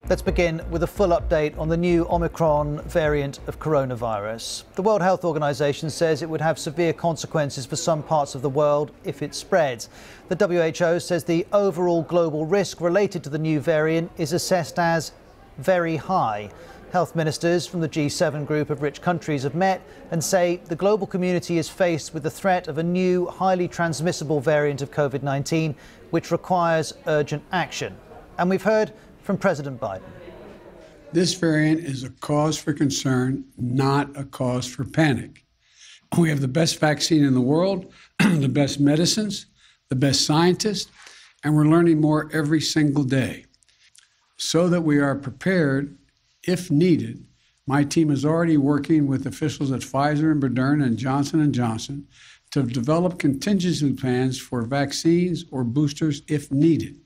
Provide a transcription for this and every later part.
Let's begin with a full update on the new Omicron variant of coronavirus. The World Health Organization says it would have severe consequences for some parts of the world if it spreads. The WHO says the overall global risk related to the new variant is assessed as very high. Health ministers from the G7 group of rich countries have met and say the global community is faced with the threat of a new, highly transmissible variant of COVID-19, which requires urgent action. And we've heard from President Biden. This variant is a cause for concern, not a cause for panic. We have the best vaccine in the world, the best medicines, the best scientists, and we're learning more every single day. So that we are prepared, if needed, my team is already working with officials at Pfizer and Moderna and Johnson & Johnson to develop contingency plans for vaccines or boosters if needed.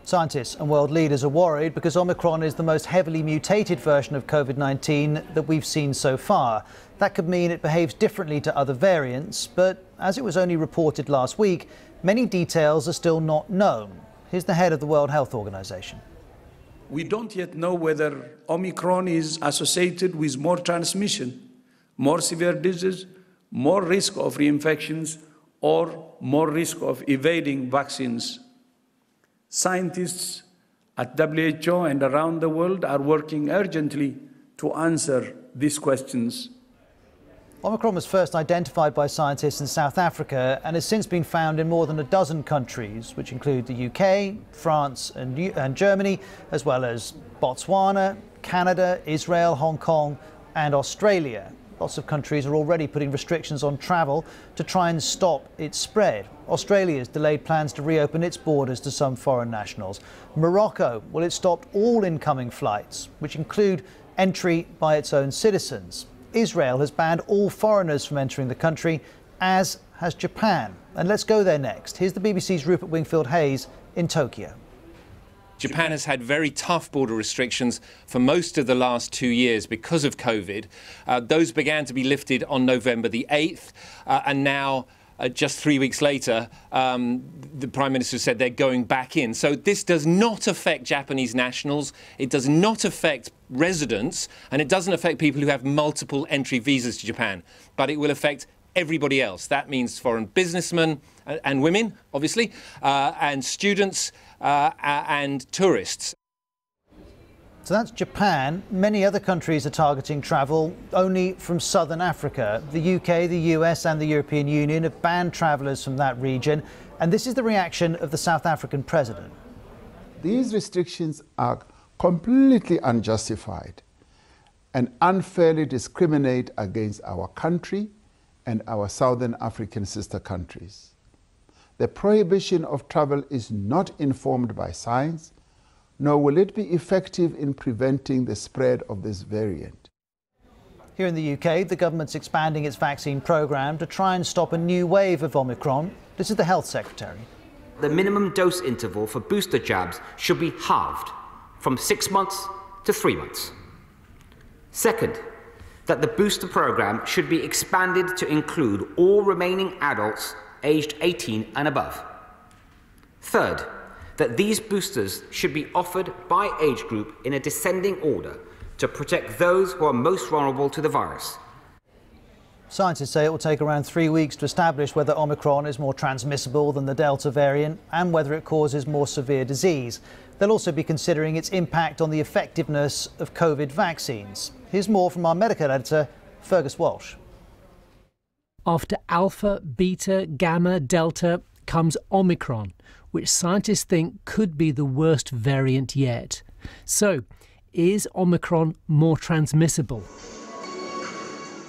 Scientists and world leaders are worried because Omicron is the most heavily mutated version of COVID-19 that we've seen so far. That could mean it behaves differently to other variants, but as it was only reported last week, many details are still not known. Here's the head of the World Health Organization. We don't yet know whether Omicron is associated with more transmission, more severe disease, more risk of reinfections, or more risk of evading vaccines. Scientists at WHO and around the world are working urgently to answer these questions. Omicron was first identified by scientists in South Africa and has since been found in more than a dozen countries, which include the UK, France and Germany, as well as Botswana, Canada, Israel, Hong Kong and Australia. Lots of countries are already putting restrictions on travel to try and stop its spread. Australia has delayed plans to reopen its borders to some foreign nationals. Morocco, well, it stopped all incoming flights, which include entry by its own citizens. Israel has banned all foreigners from entering the country, as has Japan. And let's go there next. Here's the BBC's Rupert Wingfield-Hayes in Tokyo. Japan has had very tough border restrictions for most of the last 2 years because of COVID. Those began to be lifted on November the 8th, and now, just 3 weeks later, the Prime Minister said they're going back in. So this does not affect Japanese nationals, it does not affect residents, and it doesn't affect people who have multiple entry visas to Japan, but it will affect everybody else. That means foreign businessmen and women, obviously, and students and tourists. So that's Japan. Many other countries are targeting travel only from southern Africa. The UK, the US and the European Union have banned travellers from that region. And this is the reaction of the South African president. These restrictions are completely unjustified and unfairly discriminate against our country and our Southern African sister countries. The prohibition of travel is not informed by science, nor will it be effective in preventing the spread of this variant. Here in the UK, the government's expanding its vaccine programme to try and stop a new wave of Omicron. This is the Health Secretary. The minimum dose interval for booster jabs should be halved from 6 months to 3 months. Second, that the booster programme should be expanded to include all remaining adults aged 18 and above. Third, that these boosters should be offered by age group in a descending order to protect those who are most vulnerable to the virus. Scientists say it will take around 3 weeks to establish whether Omicron is more transmissible than the Delta variant and whether it causes more severe disease. They'll also be considering its impact on the effectiveness of COVID vaccines. Here's more from our medical editor, Fergus Walsh. After Alpha, Beta, Gamma, Delta comes Omicron, which scientists think could be the worst variant yet. So, is Omicron more transmissible?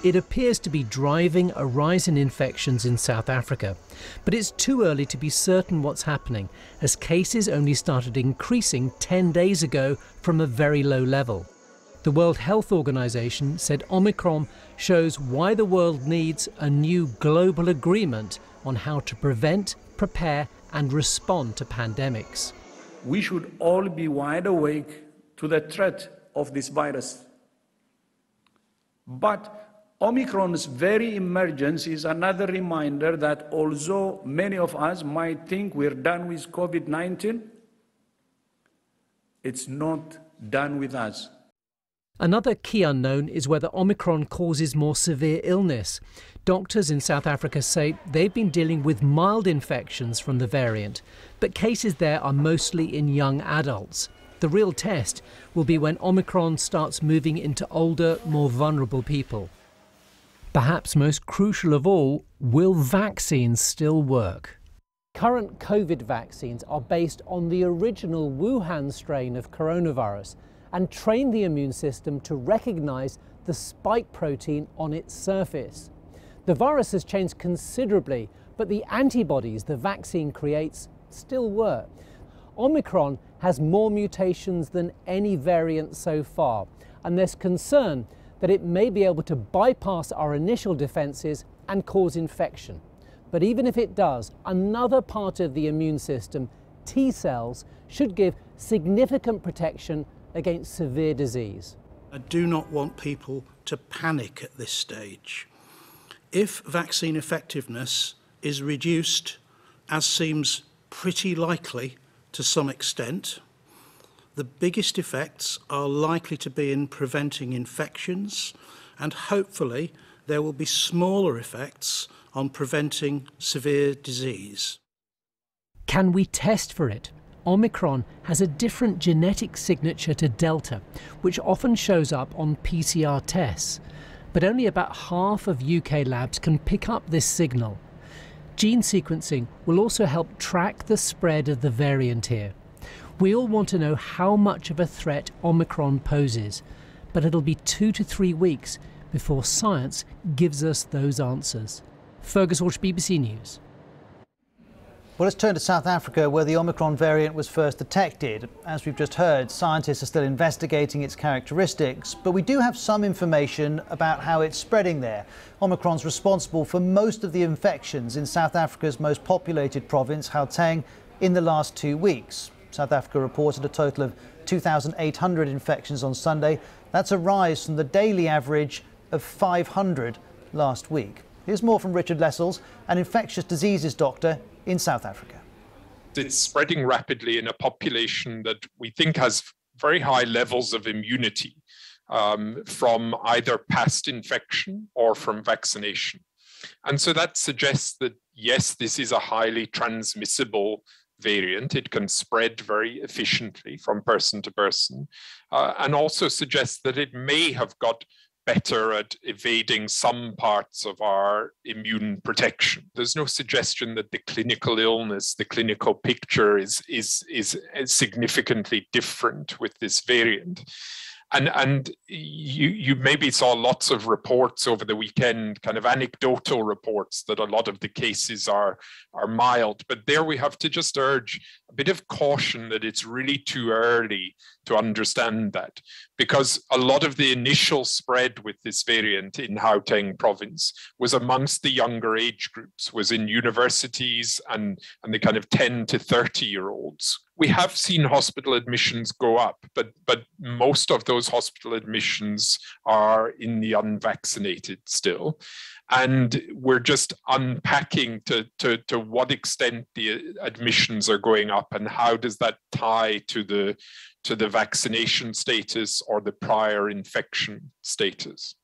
It appears to be driving a rise in infections in South Africa, but it's too early to be certain what's happening, as cases only started increasing 10 days ago from a very low level. The World Health Organization said Omicron shows why the world needs a new global agreement on how to prevent, prepare and respond to pandemics. We should all be wide awake to the threat of this virus. But Omicron's very emergence is another reminder that although many of us might think we're done with COVID-19, It's not done with us. Another key unknown is whether Omicron causes more severe illness. Doctors in South Africa say they've been dealing with mild infections from the variant, but cases there are mostly in young adults. The real test will be when Omicron starts moving into older, more vulnerable people. Perhaps most crucial of all, will vaccines still work? Current COVID vaccines are based on the original Wuhan strain of coronavirus and train the immune system to recognize the spike protein on its surface. The virus has changed considerably, but the antibodies the vaccine creates still work. Omicron has more mutations than any variant so far, and there's concern that it may be able to bypass our initial defenses and cause infection. But even if it does, another part of the immune system, T cells, should give significant protection against severe disease. I do not want people to panic at this stage. If vaccine effectiveness is reduced, as seems pretty likely to some extent, the biggest effects are likely to be in preventing infections, and hopefully there will be smaller effects on preventing severe disease. Can we test for it? Omicron has a different genetic signature to Delta, which often shows up on PCR tests, but only about half of UK labs can pick up this signal. Gene sequencing will also help track the spread of the variant here. We all want to know how much of a threat Omicron poses, but it'll be 2 to 3 weeks before science gives us those answers. Fergus Walsh, BBC News. Well, let's turn to South Africa, where the Omicron variant was first detected. As we've just heard, scientists are still investigating its characteristics, but we do have some information about how it's spreading there. Omicron's responsible for most of the infections in South Africa's most populated province, Gauteng, in the last 2 weeks. South Africa reported a total of 2,800 infections on Sunday. That's a rise from the daily average of 500 last week. Here's more from Richard Lessels, an infectious diseases doctor in South Africa. It's spreading rapidly in a population that we think has very high levels of immunity from either past infection or from vaccination. And so that suggests that, yes, this is a highly transmissible variant. It can spread very efficiently from person to person, and also suggests that it may have got better at evading some parts of our immune protection. There's no suggestion that the clinical illness, the clinical picture is significantly different with this variant. And you maybe saw lots of reports over the weekend, kind of anecdotal reports that a lot of the cases are mild. But there we have to just urge a bit of caution that it's really too early to understand that, because a lot of the initial spread with this variant in Gauteng province was amongst the younger age groups, was in universities and the kind of 10 to 30-year-olds. We have seen hospital admissions go up, but most of those hospital admissions are in the unvaccinated still. And we're just unpacking to what extent the admissions are going up and how does that tie to the vaccination status or the prior infection status.